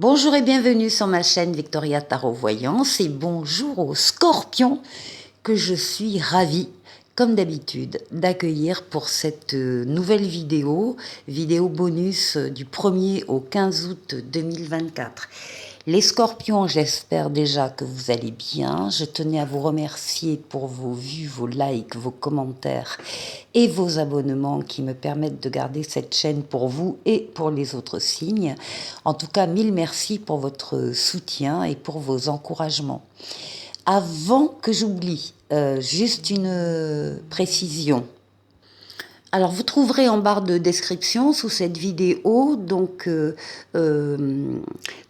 Bonjour et bienvenue sur ma chaîne Victoria Tarot Voyance et bonjour aux scorpions que je suis ravie, comme d'habitude, d'accueillir pour cette nouvelle vidéo bonus du 1er au 15 août 2024. Les scorpions, j'espère déjà que vous allez bien. Je tenais à vous remercier pour vos vues, vos likes, vos commentaires et vos abonnements qui me permettent de garder cette chaîne pour vous et pour les autres signes. En tout cas, mille merci pour votre soutien et pour vos encouragements. Avant que j'oublie, juste une précision. Alors, vous trouverez en barre de description sous cette vidéo donc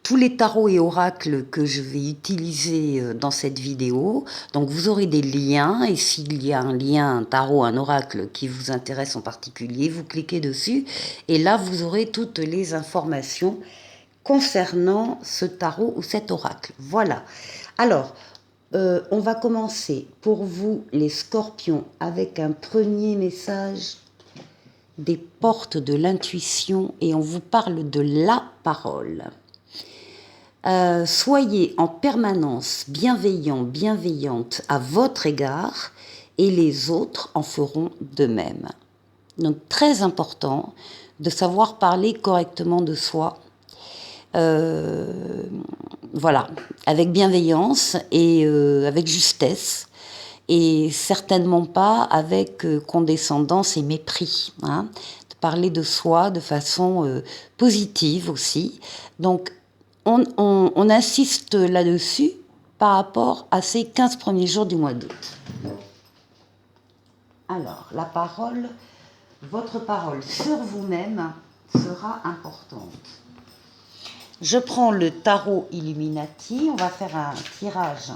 tous les tarots et oracles que je vais utiliser dans cette vidéo. Donc, vous aurez des liens et s'il y a un lien, un tarot, un oracle qui vous intéresse en particulier, vous cliquez dessus et là, vous aurez toutes les informations concernant ce tarot ou cet oracle. Voilà. Alors, on va commencer pour vous, les scorpions, avec un premier message des portes de l'intuition et on vous parle de la parole. Soyez en permanence bienveillant, bienveillante à votre égard et les autres en feront de même. Donc très important de savoir parler correctement de soi. Voilà, avec bienveillance et avec justesse. Et certainement pas avec condescendance et mépris. Hein, de parler de soi de façon positive aussi. Donc, on insiste là-dessus par rapport à ces 15 premiers jours du mois d'août. Alors, la parole, votre parole sur vous-même sera importante. Je prends le tarot Illuminati, on va faire un tirage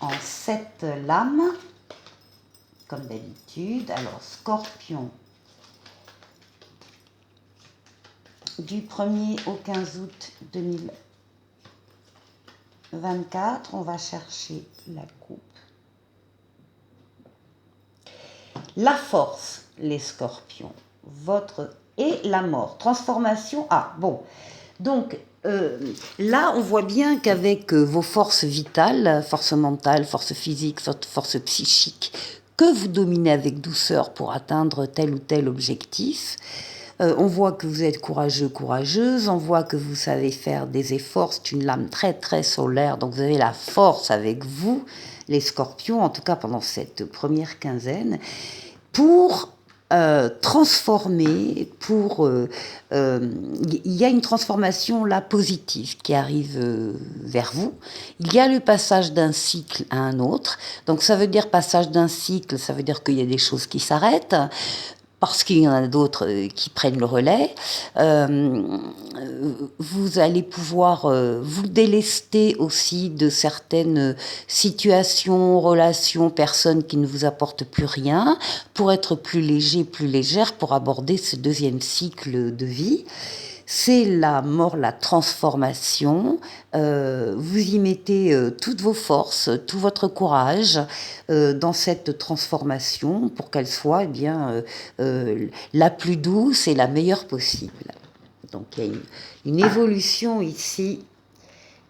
en 7 lames, comme d'habitude. Alors, Scorpion, du 1er au 15 août 2024, on va chercher la coupe. La force, les scorpions, votre et la mort. Transformation, bon. Donc, là, on voit bien qu'avec vos forces vitales, force mentale, force physique, force psychique, que vous dominez avec douceur pour atteindre tel ou tel objectif, on voit que vous êtes courageux, courageuse, on voit que vous savez faire des efforts, c'est une lame très très solaire, donc vous avez la force avec vous, les scorpions, en tout cas pendant cette première quinzaine, pour transformer, il y a une transformation là positive qui arrive vers vous. Il y a le passage d'un cycle à un autre. Donc ça veut dire passage d'un cycle, ça veut dire qu'il y a des choses qui s'arrêtent, parce qu'il y en a d'autres qui prennent le relais. Vous allez pouvoir vous délester aussi de certaines situations, relations, personnes qui ne vous apportent plus rien, pour être plus léger, plus légère, pour aborder ce deuxième cycle de vie. C'est la mort, la transformation. Vous y mettez toutes vos forces, tout votre courage dans cette transformation pour qu'elle soit la plus douce et la meilleure possible. Donc il y a une évolution ici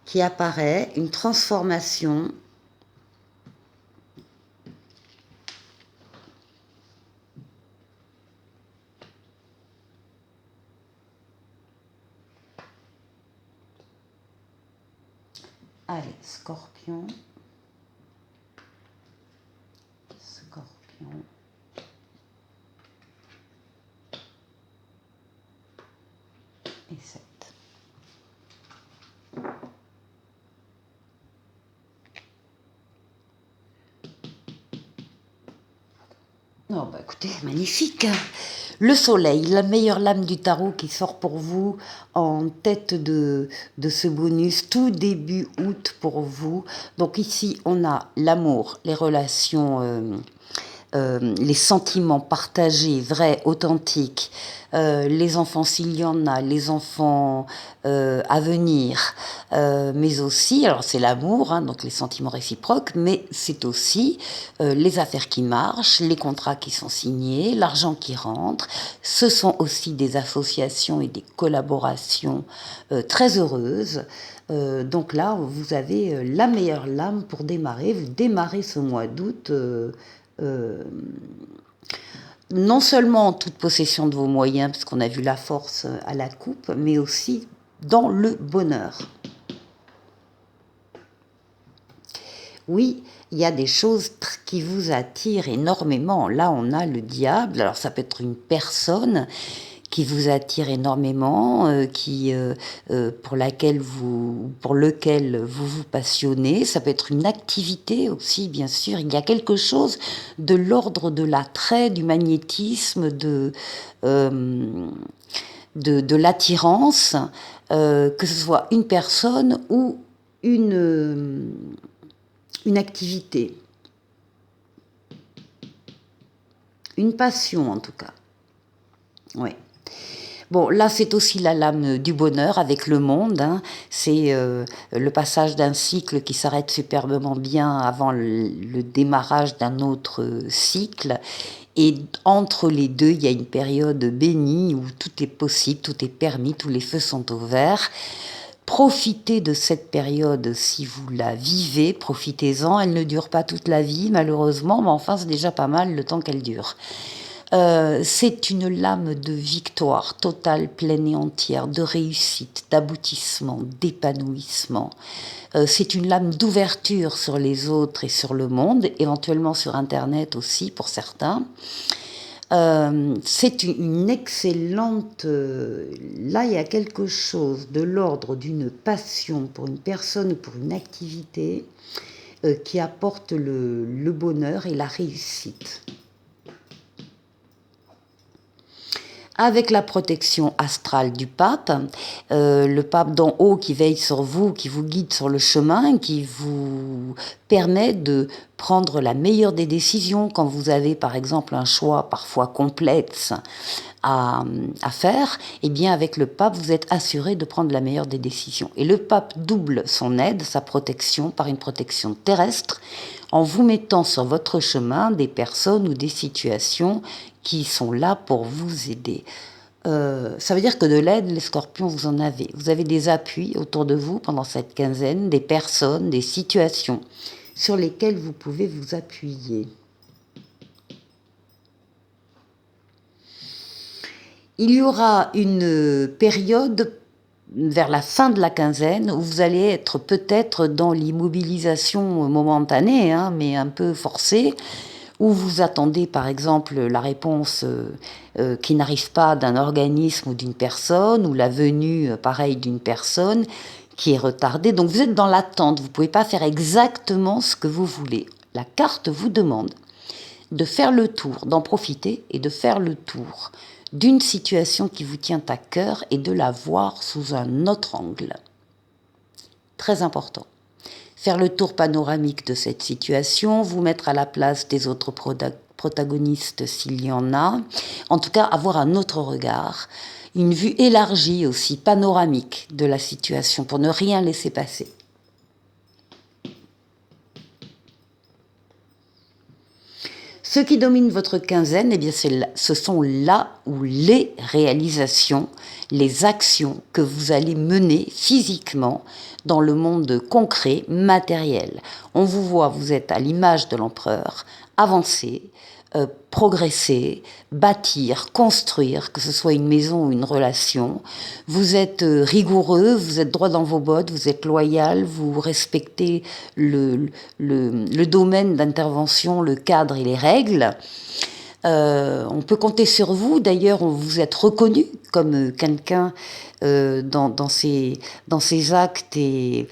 qui apparaît, une transformation. Allez, scorpion. Scorpion. Et 7. Oh, bah écoutez, magnifique. Le soleil, la meilleure lame du tarot qui sort pour vous en tête de ce bonus, tout début août pour vous. Donc ici, on a l'amour, les relations les sentiments partagés, vrais, authentiques, les enfants s'il y en a, les enfants à venir, mais aussi, alors c'est l'amour, hein, donc les sentiments réciproques, mais c'est aussi les affaires qui marchent, les contrats qui sont signés, l'argent qui rentre. Ce sont aussi des associations et des collaborations très heureuses. Donc là, vous avez la meilleure lame pour démarrer. Vous démarrez ce mois d'août non seulement en toute possession de vos moyens, parce qu'on a vu la force à la coupe, mais aussi dans le bonheur. Oui, il y a des choses qui vous attirent énormément. Là, on a le diable. Alors, ça peut être une personne qui vous attire énormément, pour lequel vous vous passionnez. Ça peut être une activité aussi, bien sûr. Il y a quelque chose de l'ordre de l'attrait, du magnétisme, de l'attirance, que ce soit une personne ou une activité, une passion en tout cas. Oui. Bon, là, c'est aussi la lame du bonheur avec le monde. Hein. C'est le passage d'un cycle qui s'arrête superbement bien avant le démarrage d'un autre cycle. Et entre les deux, il y a une période bénie où tout est possible, tout est permis, tous les feux sont au vert. Profitez de cette période si vous la vivez, profitez-en. Elle ne dure pas toute la vie, malheureusement, mais enfin, c'est déjà pas mal le temps qu'elle dure. C'est une lame de victoire totale, pleine et entière, de réussite, d'aboutissement, d'épanouissement. C'est une lame d'ouverture sur les autres et sur le monde, éventuellement sur Internet aussi pour certains. C'est une excellente... là, il y a quelque chose de l'ordre d'une passion pour une personne ou pour une activité qui apporte le bonheur et la réussite. Avec la protection astrale du pape, le pape d'en haut qui veille sur vous, qui vous guide sur le chemin, qui vous permet de prendre la meilleure des décisions quand vous avez par exemple un choix parfois complexe à faire, et bien avec le pape vous êtes assuré de prendre la meilleure des décisions. Et le pape double son aide, sa protection, par une protection terrestre, en vous mettant sur votre chemin des personnes ou des situations qui sont là pour vous aider. Ça veut dire que de l'aide, les scorpions, vous en avez. Vous avez des appuis autour de vous pendant cette quinzaine, des personnes, des situations sur lesquelles vous pouvez vous appuyer. Il y aura une période vers la fin de la quinzaine où vous allez être peut-être dans l'immobilisation momentanée, hein, mais un peu forcée, où vous attendez par exemple la réponse qui n'arrive pas d'un organisme ou d'une personne, ou la venue pareil d'une personne qui est retardée. Donc vous êtes dans l'attente, vous ne pouvez pas faire exactement ce que vous voulez. La carte vous demande de faire le tour, d'en profiter et de faire le tour d'une situation qui vous tient à cœur et de la voir sous un autre angle. Très important. Faire le tour panoramique de cette situation, vous mettre à la place des autres protagonistes s'il y en a, en tout cas avoir un autre regard, une vue élargie aussi, panoramique de la situation pour ne rien laisser passer. Ce qui domine votre quinzaine, eh bien ce sont là où les réalisations, les actions que vous allez mener physiquement dans le monde concret, matériel. On vous voit, vous êtes à l'image de l'empereur, avancer, progresser, bâtir, construire, que ce soit une maison ou une relation. Vous êtes rigoureux, vous êtes droit dans vos bottes, vous êtes loyal, vous respectez le domaine d'intervention, le cadre et les règles. On peut compter sur vous. D'ailleurs, vous êtes reconnu comme quelqu'un dans ses actes et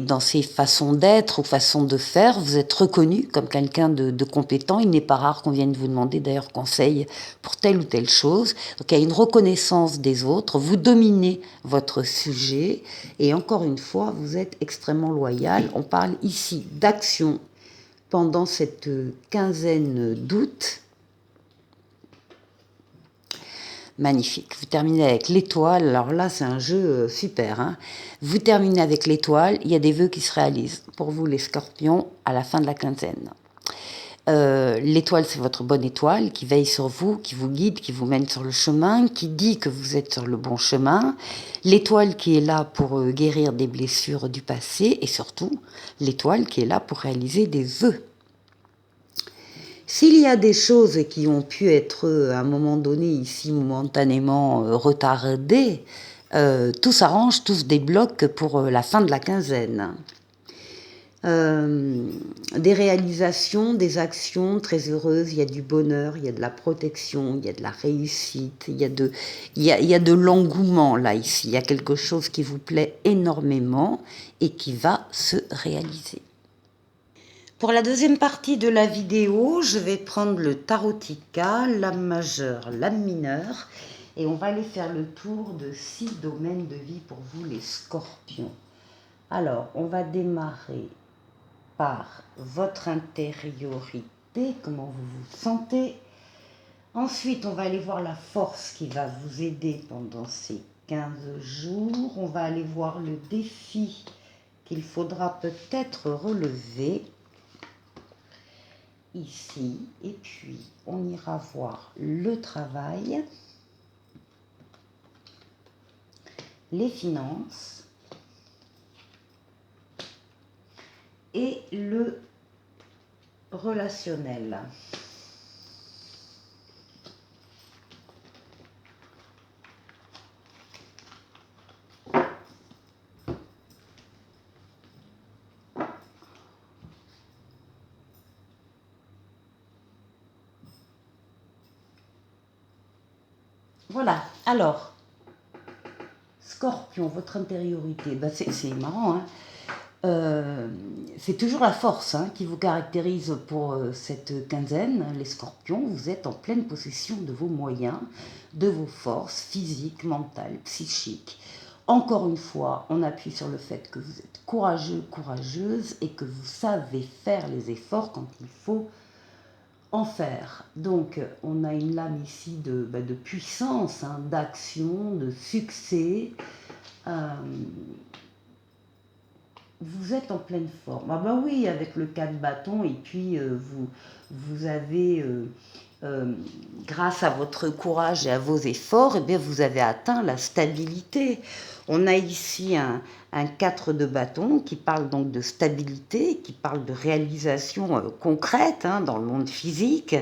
dans ses façons d'être ou façons de faire. Vous êtes reconnu comme quelqu'un de compétent. Il n'est pas rare qu'on vienne vous demander d'ailleurs conseil pour telle ou telle chose. Donc il y a une reconnaissance des autres. Vous dominez votre sujet et encore une fois, vous êtes extrêmement loyal. On parle ici d'action pendant cette quinzaine d'août. Magnifique. Vous terminez avec l'étoile. Alors là, c'est un jeu super. Hein. Vous terminez avec l'étoile. Il y a des vœux qui se réalisent pour vous, les scorpions, à la fin de la quinzaine. L'étoile, c'est votre bonne étoile qui veille sur vous, qui vous guide, qui vous mène sur le chemin, qui dit que vous êtes sur le bon chemin. L'étoile qui est là pour guérir des blessures du passé et surtout l'étoile qui est là pour réaliser des vœux. S'il y a des choses qui ont pu être à un moment donné ici momentanément retardées, tout s'arrange, tout se débloque pour la fin de la quinzaine. Des réalisations, des actions très heureuses, il y a du bonheur, il y a de la protection, il y a de la réussite, il y a de l'engouement là ici, il y a quelque chose qui vous plaît énormément et qui va se réaliser. Pour la deuxième partie de la vidéo, je vais prendre le tarotica, l'âme majeure, l'âme mineure, et on va aller faire le tour de 6 domaines de vie pour vous les scorpions. Alors, on va démarrer par votre intériorité, comment vous vous sentez. Ensuite, on va aller voir la force qui va vous aider pendant ces 15 jours. On va aller voir le défi qu'il faudra peut-être relever ici. Et puis, on ira voir le travail, les finances, et le relationnel. Voilà, alors, Scorpion, votre intériorité, ben c'est marrant, hein. C'est toujours la force qui vous caractérise pour cette quinzaine. Les scorpions, vous êtes en pleine possession de vos moyens, de vos forces physiques, mentales, psychiques. Encore une fois, on appuie sur le fait que vous êtes courageux, courageuse et que vous savez faire les efforts quand il faut en faire. Donc, on a une lame ici de puissance, d'action, de succès. Vous êtes en pleine forme. Ah ben oui, avec le 4 bâtons, et puis vous avez, grâce à votre courage et à vos efforts, eh bien, vous avez atteint la stabilité. On a ici un 4 de bâton qui parle donc de stabilité, qui parle de réalisation concrète dans le monde physique,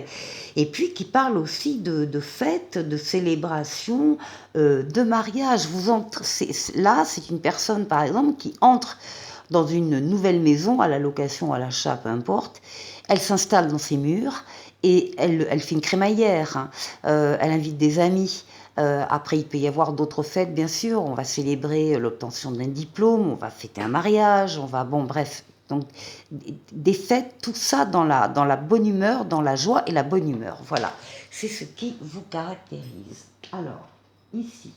et puis qui parle aussi de fêtes, de célébrations, de mariage. Là, c'est une personne, par exemple, qui entre dans une nouvelle maison, à la location, à l'achat, peu importe. Elle s'installe dans ses murs et elle fait une crémaillère. Elle invite des amis. Après, il peut y avoir d'autres fêtes, bien sûr. On va célébrer l'obtention d'un diplôme, on va fêter un mariage, on va... Bon, bref. Donc, des fêtes, tout ça dans la bonne humeur, dans la joie et la bonne humeur. Voilà. C'est ce qui vous caractérise. Alors, ici...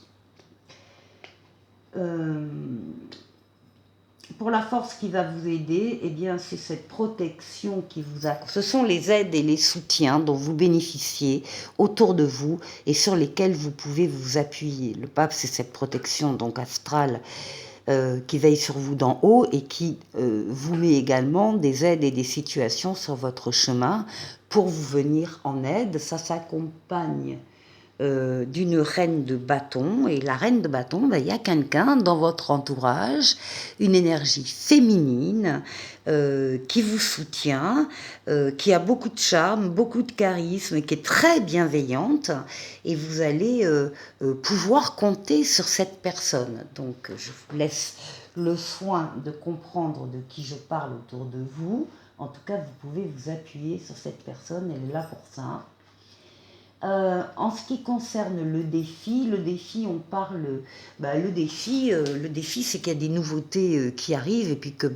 pour la force qui va vous aider, eh bien, c'est cette protection qui vous a... Ce sont les aides et les soutiens dont vous bénéficiez autour de vous et sur lesquels vous pouvez vous appuyer. Le pape, c'est cette protection donc astrale qui veille sur vous d'en haut et qui vous met également des aides et des situations sur votre chemin pour vous venir en aide. Ça s'accompagne d'une reine de bâton, et la reine de bâton, il y a quelqu'un dans votre entourage, une énergie féminine qui vous soutient, qui a beaucoup de charme, beaucoup de charisme, qui est très bienveillante, et vous allez pouvoir compter sur cette personne. Donc je vous laisse le soin de comprendre de qui je parle autour de vous. En tout cas, vous pouvez vous appuyer sur cette personne, elle est là pour ça. En ce qui concerne le défi, on parle... le défi, c'est qu'il y a des nouveautés qui arrivent, et puis que,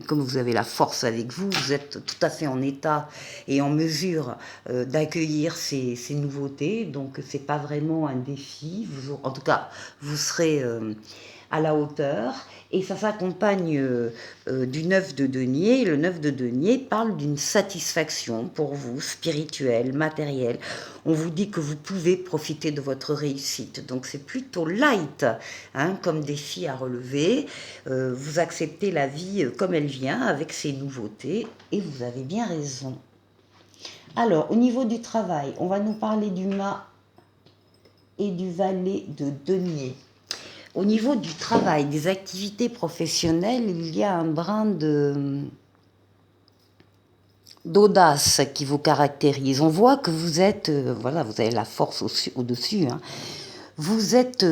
comme vous avez la force avec vous, vous êtes tout à fait en état et en mesure d'accueillir ces nouveautés. Donc, c'est pas vraiment un défi. En tout cas, vous serez à la hauteur, et ça s'accompagne du 9 de denier. Le 9 de denier parle d'une satisfaction pour vous, spirituelle, matérielle. On vous dit que vous pouvez profiter de votre réussite. Donc c'est plutôt light, hein, comme défi à relever. Vous acceptez la vie comme elle vient, avec ses nouveautés, et vous avez bien raison. Alors, au niveau du travail, on va nous parler du mât et du valet de denier. Au niveau du travail, des activités professionnelles, il y a un brin d'audace qui vous caractérise. On voit que vous êtes, voilà, vous avez la force au-dessus, hein. Vous êtes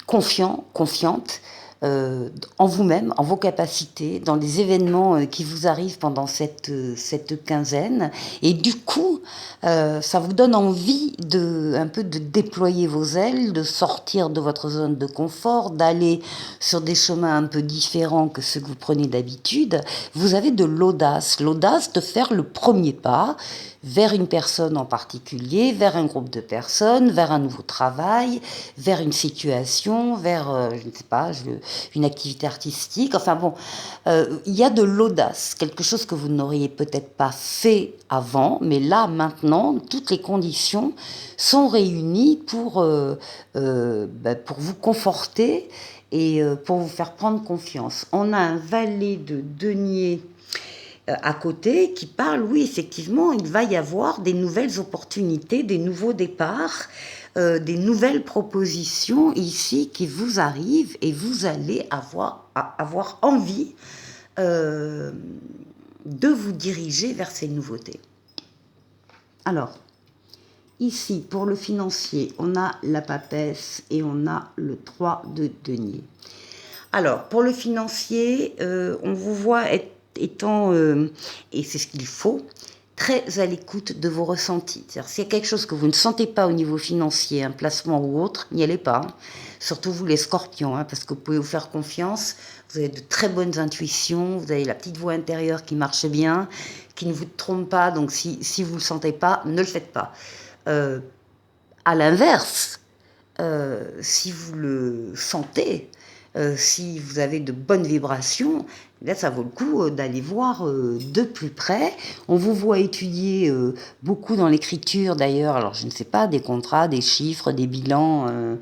confiant, confiante en vous-même, en vos capacités, dans les événements qui vous arrivent pendant cette quinzaine. Et du coup, ça vous donne envie un peu de déployer vos ailes, de sortir de votre zone de confort, d'aller sur des chemins un peu différents que ceux que vous prenez d'habitude. Vous avez de l'audace de faire le premier pas vers une personne en particulier, vers un groupe de personnes, vers un nouveau travail, vers une situation, vers, je ne sais pas, une activité artistique. Enfin bon, il y a de l'audace, quelque chose que vous n'auriez peut-être pas fait avant, mais là, maintenant, toutes les conditions sont réunies pour vous conforter et pour vous faire prendre confiance. On a un valet de denier à côté qui parle, oui, effectivement, il va y avoir des nouvelles opportunités, des nouveaux départs, des nouvelles propositions ici qui vous arrivent et vous allez avoir envie de vous diriger vers ces nouveautés. Alors, ici, pour le financier, on a la papesse et on a le 3 de denier. Alors, pour le financier, on vous voit étant, et c'est ce qu'il faut, très à l'écoute de vos ressentis. C'est-à-dire, s'il y a quelque chose que vous ne sentez pas au niveau financier, un placement ou autre, n'y allez pas. Surtout vous les scorpions, hein, parce que vous pouvez vous faire confiance, vous avez de très bonnes intuitions, vous avez la petite voix intérieure qui marche bien, qui ne vous trompe pas, donc si vous ne le sentez pas, ne le faites pas. À l'inverse, si vous le sentez, si vous avez de bonnes vibrations, là, ça vaut le coup d'aller voir de plus près. On vous voit étudier beaucoup dans l'écriture d'ailleurs, alors je ne sais pas, des contrats, des chiffres, des bilans,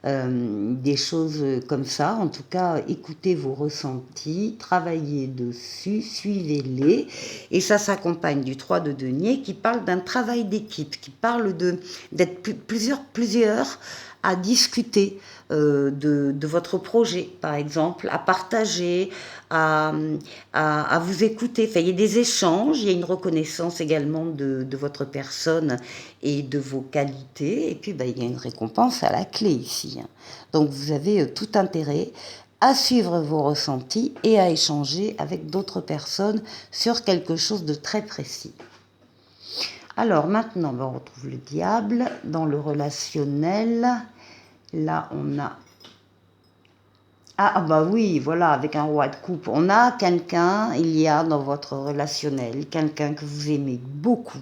des choses comme ça. En tout cas, écoutez vos ressentis, travaillez dessus, suivez-les. Et ça s'accompagne du 3 de denier qui parle d'un travail d'équipe, qui parle d'être plusieurs à discuter de votre projet, par exemple, à partager, à vous écouter. Enfin, il y a des échanges, il y a une reconnaissance également de votre personne et de vos qualités. Et puis, il y a une récompense à la clé ici, hein. Donc, vous avez tout intérêt à suivre vos ressentis et à échanger avec d'autres personnes sur quelque chose de très précis. Alors, maintenant, on retrouve le diable dans le relationnel. Là, on a... oui, voilà, avec un roi de coupe. On a quelqu'un, il y a dans votre relationnel, quelqu'un que vous aimez beaucoup,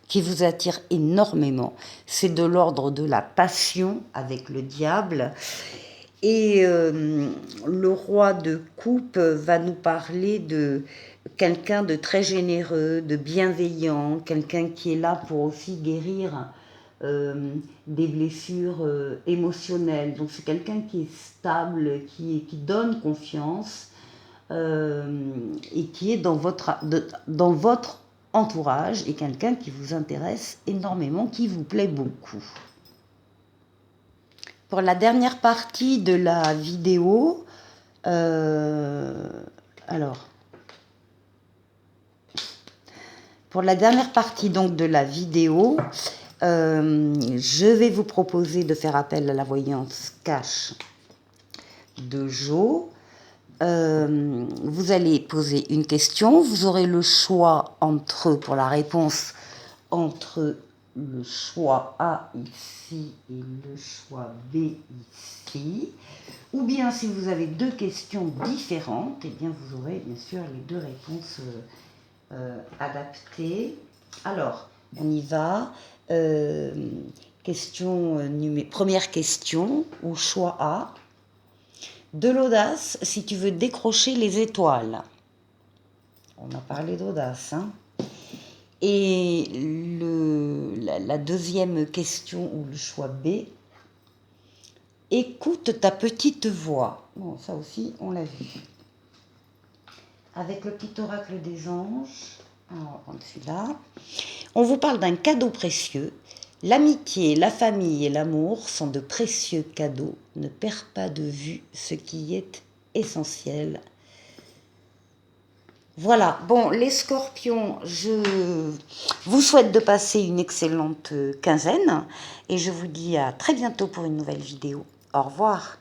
qui vous attire énormément. C'est de l'ordre de la passion avec le diable. Et le roi de coupe va nous parler de quelqu'un de très généreux, de bienveillant, quelqu'un qui est là pour aussi guérir des blessures émotionnelles. Donc c'est quelqu'un qui est stable, qui donne confiance et qui est dans votre entourage et quelqu'un qui vous intéresse énormément, qui vous plaît beaucoup. Pour la dernière partie de la vidéo, pour la dernière partie donc de la vidéo, je vais vous proposer de faire appel à la voyance cache de Jo. Vous allez poser une question, vous aurez le choix pour la réponse entre le choix A ici et le choix B ici. Ou bien si vous avez deux questions différentes, eh bien vous aurez bien sûr les deux réponses adaptées. Alors, on y va. Première question, ou choix A. De l'audace si tu veux décrocher les étoiles. On a parlé d'audace, hein. Et la deuxième question, ou le choix B, écoute ta petite voix. Bon, ça aussi, on l'a vu. Avec le petit oracle des anges, alors, on va prendre celui-là. On vous parle d'un cadeau précieux. L'amitié, la famille et l'amour sont de précieux cadeaux. Ne perds pas de vue ce qui est essentiel. Voilà, bon, les scorpions, je vous souhaite de passer une excellente quinzaine et je vous dis à très bientôt pour une nouvelle vidéo. Au revoir.